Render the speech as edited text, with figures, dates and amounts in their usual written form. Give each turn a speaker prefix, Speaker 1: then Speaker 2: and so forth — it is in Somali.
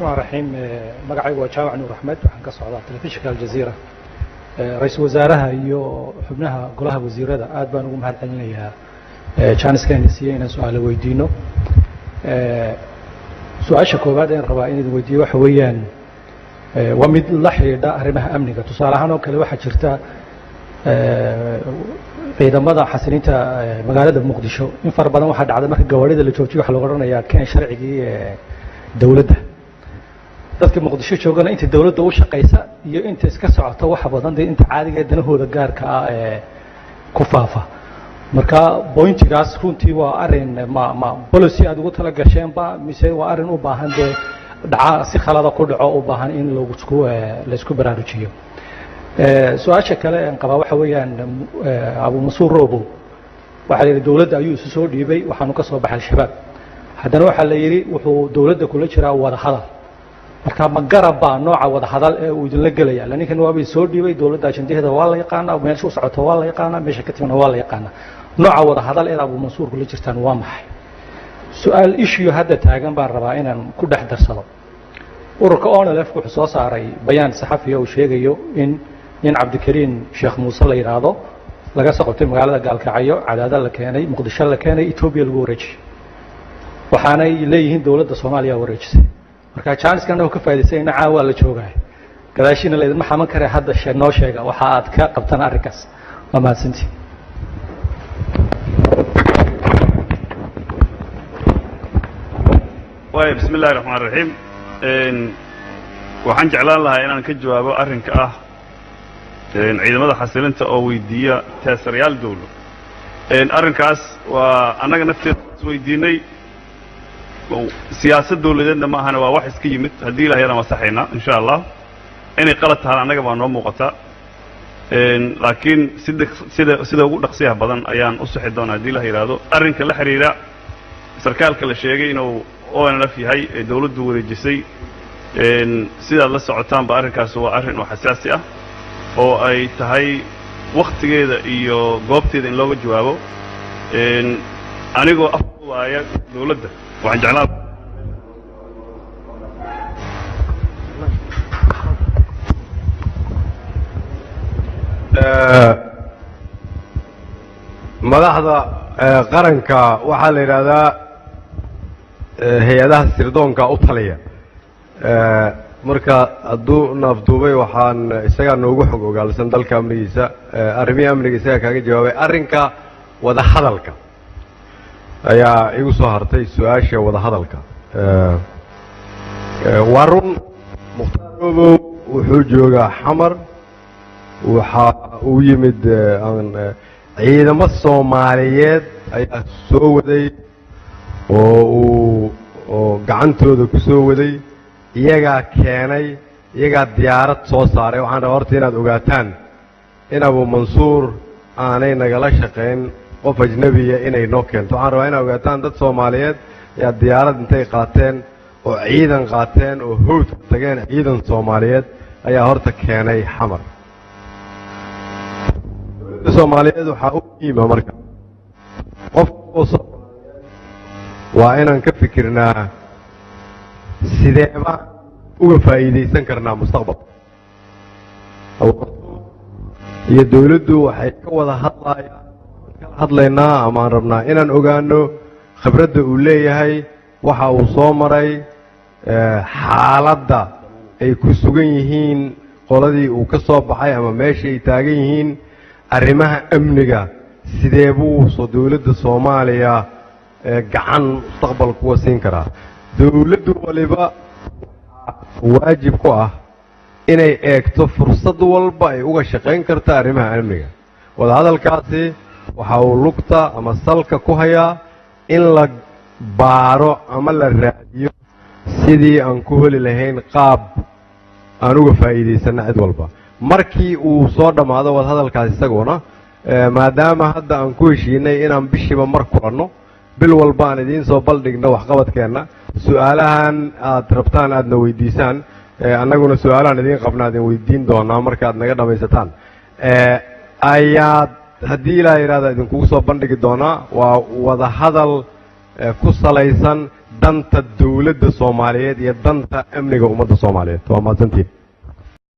Speaker 1: بسم الله الرحمن الرحيم magacaygu waa Jaawac Nuur Axmed waxaan ka socdaa telefishinka Aljazeera ra'iisul wasaaraha iyo xubnaha golaha wasiirada aad baan ugu mahadcelinayaa chance-ka in siiyay su'aalo weydiino su'aasha koowaad ee rabaa inaan weydiiyo waxa weeyaan waa mid la xiriira arrimaha amniga tusaale ahaan oo kale waxa jirta ciidamada xasilinta magaalada Muqdisho in far badan waxa dhacday marka gawaarida la joojiyo waxa lagu oranayaa keen sharcigii dawladda dadka Muqdisho joogana inta dawladda u shaqeysa iyo inta iska socota waxa badan inta caadiga danahooda gaarka ah ku faafa marka pointigaas runtii waa arin ma policy aad ugu tala gasheen ba mise waa arin u baahan dhaca si khalada ku dhaco u baahan in la isku baraarujiyo su'aasha kale aan qaba waxa weeyaan Abu Mansuur Robo waxa la yiri dawladda ayuu isu soo dhiibay waxaanu ka soo baxay shabaab haddana waxa la yiri wuxuu dawladda kula jiraa wada hadal marka ma garaba nooca wada hadal ee uu idin la galaya laakiin waa bay soo dhiibay dawladda ajandaheeda waa la yaqaana meesha uu socoto waa la yaqaana meesha ka timina waa la yaqaana nooca wada hadal ee Abu Mansuur kula jirtaan waa maxay su'aal issue hadda taagan baan rabaa inaan ku dhex darsado ururka ONLF wuxuu soo saaray bayaan saxafi oo sheegayo in Cabdikariin Sheekh Muuse la yiraahdo laga soo qabtay magaalada Gaalkacyo cadaadada la keenay Muqdisho la keenay Ethiopia lagu wareejiyay waxaana ay leeyihiin dawladda Soomaaliya wareejisay marka chance-kan oo ka faa'iideysay in caawa la joogaay gadaashina leeyahay ma xaman kare hadda noo sheega waxa aad ka qabtaan arrinkaas ma mahadsantii
Speaker 2: waayo bismillaahir rahmaanir rahiim waxaan jeclaan lahaa inaan ka jawaabo arrinka ah ciidamada xasilinta oo weydiiya taasiryaal dawlo arrinkaas waa annaga nafteeda weydiinay siyaasad dawladeedna ma ahana waa wax iska yimid haddii ilaahay aan masaxayna insha Allah inay qalad tahay annaga baa noo muuqata laakiin sida ugu dhaqsiyaha badan ayaan u saxi doonaa haddii ilaahay yiraahdo arrinka la xiriira sarkaalka la sheegay inuu ONLF yahay ee dawladdu wareejisay sidaad la socotaan ba arrinkaas waa arrin oo xasaasi ah oo ay tahay waqtigeeda iyo goobteeda in looga jawaabo anigoo afwaaya dawladda waxaan jeclaa
Speaker 3: madaxda qaranka waxaa la yiraahdaa hay'adaha sirdoonka u taliya marka hadduu naafduubay waxaan isaga noogu xog ogaalsan dalka amnigiisa arrimaha amniga isaga kaaga jawaabay arrinka wada hadalka ayaa igu soo hartay su'aasha wada hadalka warun Mukhtaar Robo wuxuu joogaa xamar waxa uu yimid ciidamo Soomaaliyeed ayaa soo waday oo gacantooda ku soo waday iyaga keenay iyaga diyaarad soo saaray waxaan rabaa horta inaad ogaataan in Abu Mansuur aanay nagala shaqeyn qof ajnabiya inay noo keento waxaan rabaa inaad ogaataan dad Soomaaliyeed ayaa diyaarad intay qaateen oo ciidan qaateen oo hawd tageen ciidan Soomaaliyeed ayaa horta keenay xamar Soomaaliyeed waxa uu yimaado marka qof waa inaan ka fikirnaa sideeba uga faa'iideysan karnaa mustaqbalka iyo dawladdu waxay ka wada hadlaynaa ama aan rabnaa inaan ogaano khibradda uu leeyahay waxa uu soo maray xaaladda ay ku sugan yihiin qoladii uu ka soo baxay ama meesha ay taagan yihiin arrimaha amniga sidee buu soo dawladda Soomaaliya gacan mustaqbalka u siin karaa dawladdu waliba waajib ku ah inay eegto fursad walba ay uga shaqeyn karto arrimaha amniga wada hadalkaasi waxa uu lugta ama salka ku hayaa in la baaro ama la raadiyo sidii aan ku heli lahayn qaab aan uga faa'iideysano cid walba markii uu soo dhamaado wada hadalkaasi isaguna maadaama hadda aan ku heshiinay inaan bishiiba mar kulanno bil walba aan idiin soo baldhigno waxqabadkeena su'aalahan aad rabtaan aadna weydiisaan annaguna su'aalahan idiin qabnaa idin weydiin doonaa markaad naga dhamaysataan ayaad haddii ilaahay yiraahdo idinkugu soo bandhigi doonaa waa wada hadal ku salaysan danta dawladda Soomaaliyeed iyo danta amniga ummadda Soomaaliyeed waa mahadsantiin